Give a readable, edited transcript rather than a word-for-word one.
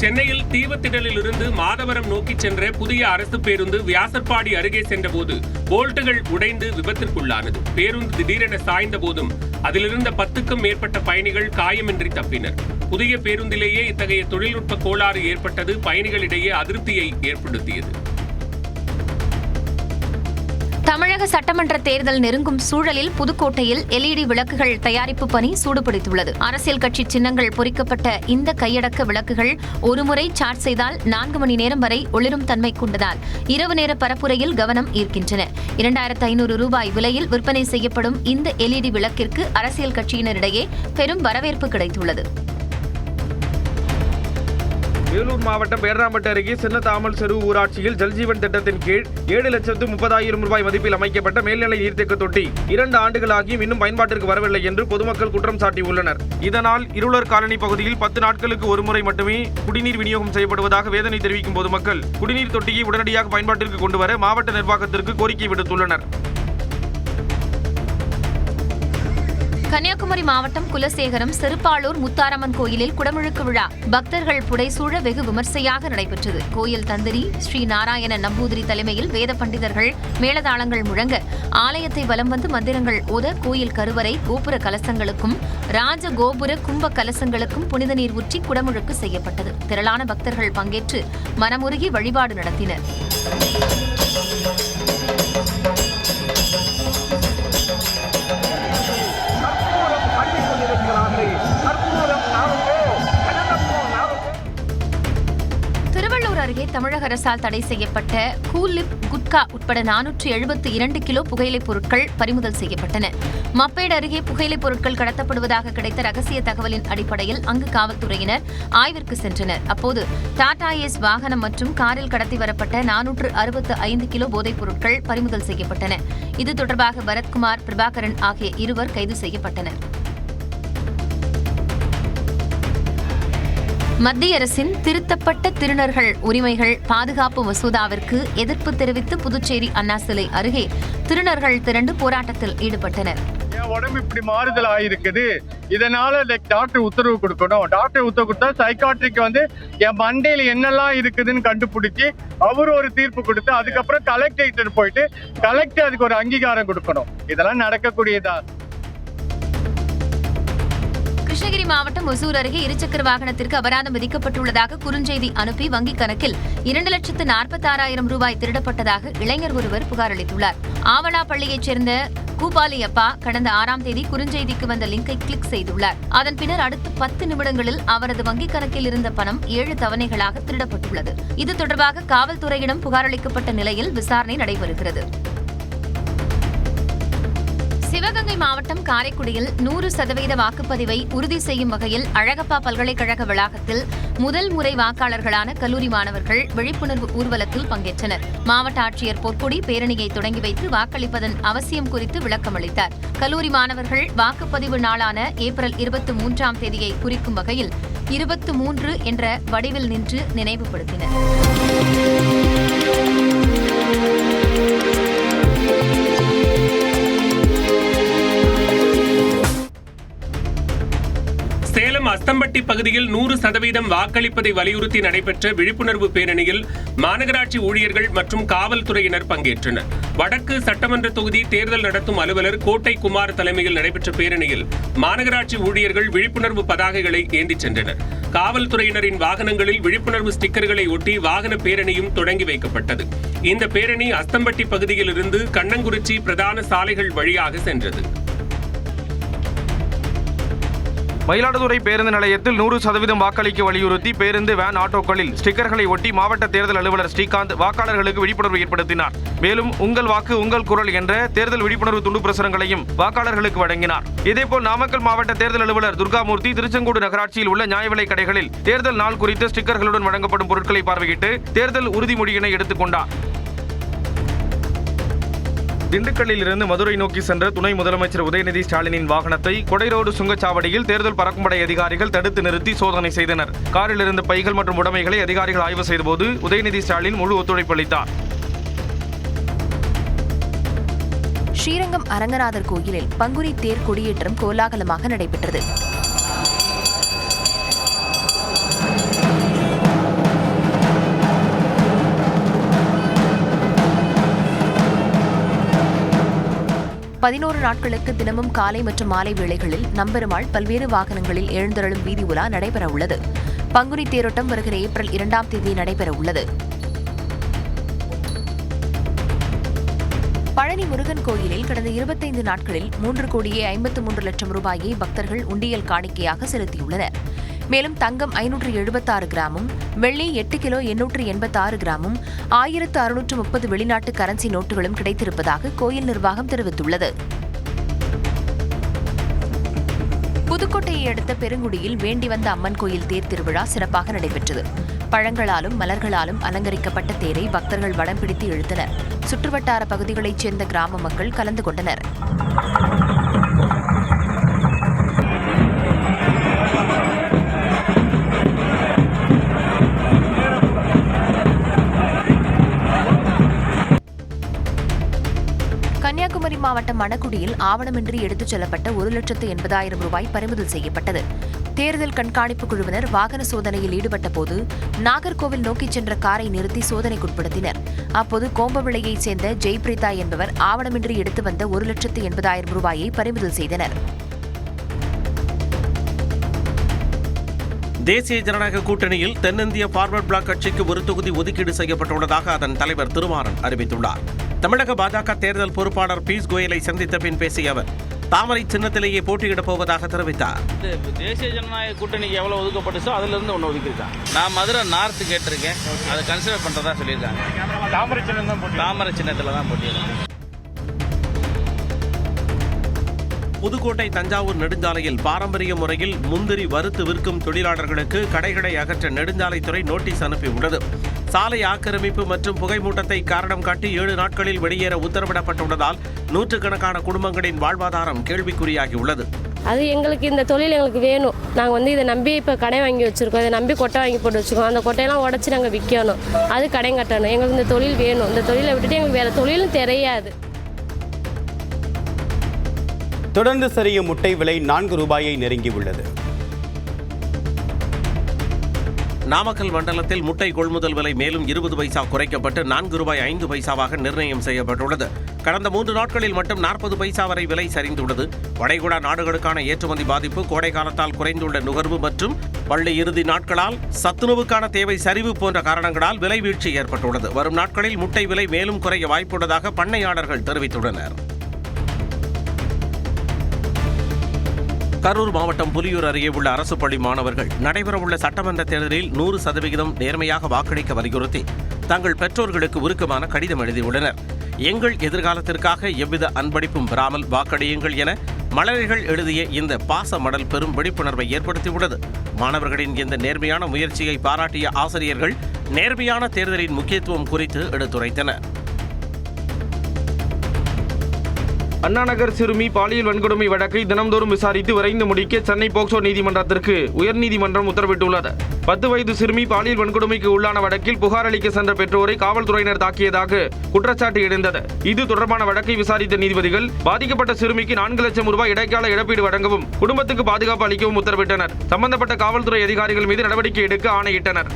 சென்னையில் தீவத்திடலிலிருந்து மாதவரம் நோக்கி சென்ற புதிய அரசு பேருந்து வியாசர்பாடி அருகே சென்றபோது போல்ட்டுகள் உடைந்து விபத்திற்குள்ளானது. பேருந்து திடீரென சாய்ந்த போதும் அதிலிருந்த 10க்கும் மேற்பட்ட பயணிகள் காயமின்றி தப்பினர். புதிய பேருந்திலேயே இத்தகைய தொழில்நுட்ப கோளாறு ஏற்பட்டது பயணிகளிடையே அதிருப்தியை ஏற்படுத்தியது. தமிழக சட்டமன்ற தேர்தல் நெருங்கும் சூழலில் புதுக்கோட்டையில் LED விளக்குகள் தயாரிப்பு பணி சூடுபிடித்துள்ளது. அரசியல் கட்சி சின்னங்கள் பொறிக்கப்பட்ட இந்த கையடக்க விளக்குகள் ஒருமுறை சார்ஜ் செய்தால் 4 மணி நேரம் வரை ஒளிரும் தன்மை கொண்டதால் இரவு நேர பரப்புரையில் கவனம் ஈர்க்கின்றன. 2500 ரூபாய் விலையில் விற்பனை செய்யப்படும் இந்த LED விளக்கிற்கு அரசியல் கட்சியினரிடையே பெரும் வரவேற்பு கிடைத்துள்ளது. வேலூர் மாவட்டம் பேர்ராம்பட்டு அருகே சின்னதாமல் செரு ஊராட்சியில் ஜல்ஜீவன் திட்டத்தின் கீழ் 7,30,000 ரூபாய் மதிப்பில் அமைக்கப்பட்ட மேல்நிலை நீர்த்தேக்க தொட்டி 2 ஆண்டுகளாகியும் இன்னும் பயன்பாட்டிற்கு வரவில்லை என்று பொதுமக்கள் குற்றம் சாட்டியுள்ளனர். இதனால் இருளர் காலனி பகுதியில் 10 நாட்களுக்கு ஒருமுறை மட்டுமே குடிநீர் விநியோகம் செய்யப்படுவதாக வேதனை தெரிவிக்கும் பொதுமக்கள் குடிநீர் தொட்டியை உடனடியாக பயன்பாட்டிற்கு கொண்டுவர மாவட்ட நிர்வாகத்திற்கு கோரிக்கை விடுத்துள்ளனர். கன்னியாகுமரி மாவட்டம் குலசேகரம் செருப்பாளூர் முத்தாரம்மன் கோயிலில் குடமுழுக்கு விழா பக்தர்கள் புடைசூழ வெகு விமர்சையாக நடைபெற்றது. கோயில் தந்திரி ஸ்ரீ நாராயண நம்பூதிரி தலைமையில் வேத பண்டிதர்கள் மேளதாளங்கள் முழங்க ஆலயத்தை வலம் வந்து மந்திரங்கள் ஓத கோயில் கருவறை கோபுர கலசங்களுக்கும் ராஜ கோபுர கும்ப கலசங்களுக்கும் புனித நீர் ஊற்றி குடமுழுக்கு செய்யப்பட்டது. திரளான பக்தர்கள் பங்கேற்று மனமுருகி வழிபாடு நடத்தினர். திருவள்ளூர் அருகே தமிழக அரசால் தடை செய்யப்பட்ட கூலிப் குட்கா உட்பட 472 கிலோ புகையிலைப் பொருட்கள் பறிமுதல் செய்யப்பட்டன. மப்பேடு அருகே புகையிலைப் பொருட்கள் கடத்தப்படுவதாக கிடைத்த ரகசிய தகவலின் அடிப்படையில் அங்கு காவல்துறையினர் ஆய்விற்கு சென்றனர். அப்போது டாடா ஏஸ் வாகனம் மற்றும் காரில் கடத்தி வரப்பட்ட 465 கிலோ போதைப் பொருட்கள் பறிமுதல் செய்யப்பட்டன. இது தொடர்பாக பரத்குமார், பிரபாகரன் ஆகிய இருவர் கைது செய்யப்பட்டனர். மத்திய அரசின் திருத்தப்பட்ட திருநர்கள் உரிமைகள் பாதுகாப்பு மசோதாவிற்கு எதிர்ப்பு தெரிவித்து புதுச்சேரி அண்ணா சிலை அருகே திருநர்கள் திரண்டு போராட்டத்தில் ஈடுபட்டனர். என் உடம்பு இப்படி மாறுதல் ஆயிருக்குது, இதனால டாக்டர் உத்தரவு கொடுக்கணும். டாக்டர் உத்தரவு கொடுத்தா சைக்காட்ரிக்கு வந்து என் மண்டையில என்னெல்லாம் இருக்குதுன்னு கண்டுபிடிச்சி அவரு ஒரு தீர்ப்பு கொடுத்து அதுக்கப்புறம் கலெக்டர் போயிட்டு கலெக்டர் அதுக்கு ஒரு அங்கீகாரம் கொடுக்கணும். இதெல்லாம் நடக்கக்கூடியதா? கிருஷ்ணகிரி மாவட்டம் ஒசூர் அருகே இருசக்கர வாகனத்திற்கு அபராதம் விதிக்கப்பட்டுள்ளதாக குறுஞ்செய்தி அனுப்பி வங்கிக் கணக்கில் 2,46,000 ரூபாய் திருடப்பட்டதாக இளைஞர் ஒருவர் புகார் அளித்துள்ளார். ஆவலாப்பள்ளியைச் சேர்ந்த கூபாலியப்பா கடந்த 6ஆம் தேதி குறுஞ்செய்திக்கு வந்த லிங்கை கிளிக் செய்துள்ளார். அதன் பின்னர் அடுத்த 10 நிமிடங்களில் அவரது வங்கிக் கணக்கில் இருந்த பணம் 7 தவணைகளாக திருடப்பட்டுள்ளது. இது தொடர்பாக காவல்துறையிடம் புகார் அளிக்கப்பட்ட நிலையில் விசாரணை நடைபெறுகிறது. சிவகங்கை மாவட்டம் காரைக்குடியில் 100% வாக்குப்பதிவை உறுதி செய்யும் வகையில் அழகப்பா பல்கலைக்கழக வளாகத்தில் முதல் முறை வாக்காளர்களான கல்லூரி மாணவர்கள் விழிப்புணர்வு ஊர்வலத்தில் பங்கேற்றனர். மாவட்ட ஆட்சியர் பொற்கொடி பேரணியை தொடங்கி வைத்து வாக்களிப்பதன் அவசியம் குறித்து விளக்கம் அளித்தார். கல்லூரி மாணவர்கள் வாக்குப்பதிவு நாளான ஏப்ரல் 23ஆம் தேதியை குறிக்கும் வகையில் 23 என்ற வடிவில் நின்று நினைவுபடுத்தினர். சேலம் அஸ்தம்பட்டி பகுதியில் 100% வாக்களிப்பதை வலியுறுத்தி நடைபெற்ற விழிப்புணர்வு பேரணியில் மாநகராட்சி ஊழியர்கள் மற்றும் காவல்துறையினர் பங்கேற்றனர். வடக்கு சட்டமன்ற தொகுதி தேர்தல் நடத்தும் அலுவலர் கோட்டை குமார் தலைமையில் நடைபெற்ற பேரணியில் மாநகராட்சி ஊழியர்கள் விழிப்புணர்வு பதாகைகளை ஏந்திச் சென்றனர். காவல்துறையினரின் வாகனங்களில் விழிப்புணர்வு ஸ்டிக்கர்களை ஒட்டி வாகன பேரணியும் தொடங்கி வைக்கப்பட்டது. இந்த பேரணி அஸ்தம்பட்டி பகுதியிலிருந்து கண்ணங்குறிச்சி பிரதான சாலைகள் வழியாக சென்றது. மயிலாடுதுறை பேருந்து நிலையத்தில் 100% வாக்களிக்க வலியுறுத்தி பேருந்து, வேன், ஆட்டோக்களில் ஸ்டிக்கர்களை ஒட்டி மாவட்ட தேர்தல் அலுவலர் ஸ்ரீகாந்த் வாக்காளர்களுக்கு விழிப்புணர்வு ஏற்படுத்தினார். மேலும் உங்கள் வாக்கு உங்கள் குரல் என்ற தேர்தல் விழிப்புணர்வு துண்டு பிரசுரங்களையும் வாக்காளர்களுக்கு வழங்கினார். இதேபோல் நாமக்கல் மாவட்ட தேர்தல் அலுவலர் துர்காமூர்த்தி திருச்செங்கோடு நகராட்சியில் உள்ள நியாய விலைக் கடைகளில் தேர்தல் நாள் குறித்த ஸ்டிக்கர்களுடன் வழங்கப்படும் பொருட்களை பார்வையிட்டு தேர்தல் உறுதிமொழியினை எடுத்துக் கொண்டார். திண்டுக்கல்லில் இருந்து மதுரை நோக்கி சென்ற துணை முதலமைச்சர் உதயநிதி ஸ்டாலினின் வாகனத்தை கொடைரோடு சுங்கச்சாவடியில் தேர்தல் பறக்கும்படை அதிகாரிகள் தடுத்து நிறுத்தி சோதனை செய்தனர். காரில் இருந்த பைகள் மற்றும் உடைமைகளை அதிகாரிகள் ஆய்வு செய்தபோது உதயநிதி ஸ்டாலின் முழு ஒத்துழைப்பு அளித்தார். ஸ்ரீரங்கம் அரங்கநாதர் கோயிலில் பங்குனி தேர் கொடியேற்றம் கோலாகலமாக நடைபெற்றது. 11 நாட்களுக்கு தினமும் காலை மற்றும் மாலை வேளைகளில் நம்பெருமாள் பல்வேறு வாகனங்களில் எழுந்தருளும் வீதி உலா நடைபெறவுள்ளது. பங்குனி தேரோட்டம் வருகிற ஏப்ரல் 2ஆம் தேதி நடைபெறவுள்ளது. பழனி முருகன் கோயிலில் கடந்த 25 நாட்களில் 3,53,00,000 ரூபாயை பக்தர்கள் உண்டியல் காணிக்கையாக செலுத்தியுள்ளனர். மேலும் தங்கம் 576 கிராமும், வெள்ளி 8 கிலோ 886 கிராமும், 1630 வெளிநாட்டு கரன்சி நோட்டுகளும் கிடைத்திருப்பதாக கோயில் நிர்வாகம் தெரிவித்துள்ளது. புதுக்கோட்டையை அடுத்த பெருங்குடியில் வேண்டி வந்த அம்மன் கோயில் தேர் திருவிழா சிறப்பாக நடைபெற்றது. பழங்களாலும் மலர்களாலும் அலங்கரிக்கப்பட்ட தேரை பக்தர்கள் வடம் பிடித்து இழுத்தனர். சுற்றுவட்டார பகுதிகளைச் சேர்ந்த கிராம மக்கள் கலந்து கொண்டனர். கன்னியாகுமரி மாவட்டம் மணக்குடியில் ஆவணமின்றி எடுத்துச் செல்லப்பட்ட 1,80,000 ரூபாய் பறிமுதல் செய்யப்பட்டது. தேர்தல் கண்காணிப்பு குழுவினர் வாகன சோதனையில் ஈடுபட்ட போது நாகர்கோவில் நோக்கிச் சென்ற காரை நிறுத்தி சோதனைக்குட்படுத்தினர். அப்போது கோம்பவிளையைச் சேர்ந்த ஜெய்பிரீதா என்பவர் ஆவணமின்றி எடுத்து வந்த 1,80,000 ரூபாயை பறிமுதல் செய்தனர். தேசிய ஜனநாயக கூட்டணியில் தென்னிந்திய பார்வர்ட் பிளாக் கட்சிக்கு ஒரு தொகுதி ஒதுக்கீடு செய்யப்பட்டுள்ளதாக அதன் தலைவர் திருமாறன் அறிவித்துள்ளார். தமிழக பாஜக தேர்தல் பொறுப்பாளர் பியூஷ் கோயலை சந்தித்த பின் பேசிய அவர் தாமரை சின்னத்திலேயே போட்டியிடப் போவதாக தெரிவித்தார். தேசிய ஜனநாயக கூட்டணிக்கு எவ்வளவு ஒதுக்கப்பட்டுச்சோ அதுல இருந்து ஒன்று ஒதுக்கிருக்காங்க. நான் மதுரை நார்த்து கேட்டிருக்கேன், அதை கன்சிடர் பண்றதா சொல்லியிருக்காங்க. தாமரை சின்னத்துல தான் போட்டியிடுறாங்க. புதுக்கோட்டை தஞ்சாவூர் நெடுஞ்சாலையில் பாரம்பரிய முறையில் முந்திரி வறுத்து விற்கும் தொழிலாளர்களுக்கு கடைகளை அகற்ற நெடுஞ்சாலைத்துறை நோட்டீஸ் அனுப்பியுள்ளது. சாலை ஆக்கிரமிப்பு மற்றும் புகைமூட்டத்தை காரணம் காட்டி 7 நாட்களில் வெளியேற உத்தரவிடப்பட்டுள்ளதால் நூற்றுக்கணக்கான குடும்பங்களின் வாழ்வாதாரம் கேள்விக்குறியாகியுள்ளது. அது எங்களுக்கு இந்த தொழில் எங்களுக்கு வேணும். நாங்கள் இதை நம்பி இப்போ கடை வாங்கி வச்சுருக்கோம். இதை நம்பி கொட்டை வாங்கி போட்டு வச்சுருக்கோம். அந்த கொட்டையெல்லாம் உடச்சி நாங்கள் விற்கணும். அது கடை கட்டணும். எங்களுக்கு இந்த தொழில் வேணும். இந்த தொழிலை விட்டுட்டு எங்களுக்கு வேறு தொழிலும் தெரியாது. தொடர்ந்து சரியும் முட்டை விலை 4 ரூபாயை நெருங்கியுள்ளது. நாமக்கல் மண்டலத்தில் முட்டை கொள்முதல் விலை மேலும் 20 பைசா குறைக்கப்பட்டு 4 ரூபாய் 5 பைசாவாக நிர்ணயம் செய்யப்பட்டுள்ளது. கடந்த 3 நாட்களில் மட்டும் 40 பைசா வரை விலை சரிந்துள்ளது. வளைகுடா நாடுகளுக்கான ஏற்றுமதி பாதிப்பு, கோடை காலத்தால் குறைந்துள்ள நுகர்வு மற்றும் பள்ளி இறுதி நாட்களால் சத்துணவுக்கான தேவை சரிவு போன்ற காரணங்களால் விலை வீழ்ச்சி ஏற்பட்டுள்ளது. வரும் நாட்களில் முட்டை விலை மேலும் குறைய வாய்ப்புள்ளதாக பண்ணையாளர்கள் தெரிவித்துள்ளனர். கரூர் மாவட்டம் புலியூர் அருகே உள்ள அரசு பள்ளி மாணவர்கள் நடைபெறவுள்ள சட்டமன்ற தேர்தலில் 100% நேர்மையாக வாக்களிக்க வலியுறுத்தி தங்கள் பெற்றோர்களுக்கு உருக்கமான கடிதம் எழுதியுள்ளனர். எங்கள் எதிர்காலத்திற்காக எவ்வித அன்பளிப்பும் பெறாமல் வாக்களியுங்கள் என மலர்கள் எழுதிய இந்த பாச மடல் பெரும் விழிப்புணர்வை ஏற்படுத்தியுள்ளது. மாணவர்களின் இந்த நேர்மையான முயற்சியை பாராட்டிய ஆசிரியர்கள் நேர்மையான தேர்தலின் முக்கியத்துவம் குறித்து எடுத்துரைத்தனர். அண்ணாநகர் சிறுமி பாலியல் வன்கொடுமை வழக்கை தினம்தோறும் விசாரித்து விரைந்து முடிக்க சென்னை போக்சோ நீதிமன்றத்திற்கு உயர்நீதிமன்றம் உத்தரவிட்டுள்ளது. 10 வயது சிறுமி பாலியல் வன்கொடுமைக்கு உள்ளான வழக்கில் புகார் அளிக்க சென்ற பெற்றோரை காவல்துறையினர் தாக்கியதாக குற்றச்சாட்டு எழுந்தது. இது தொடர்பான வழக்கை விசாரித்த நீதிபதிகள் பாதிக்கப்பட்ட சிறுமிக்கு 4 லட்சம் ரூபாய் இடைக்கால இழப்பீடு வழங்கவும் குடும்பத்துக்கு பாதுகாப்பு அளிக்கவும் உத்தரவிட்டனர். சம்பந்தப்பட்ட காவல்துறை அதிகாரிகள் மீது நடவடிக்கை எடுக்க ஆணையிட்டனர்.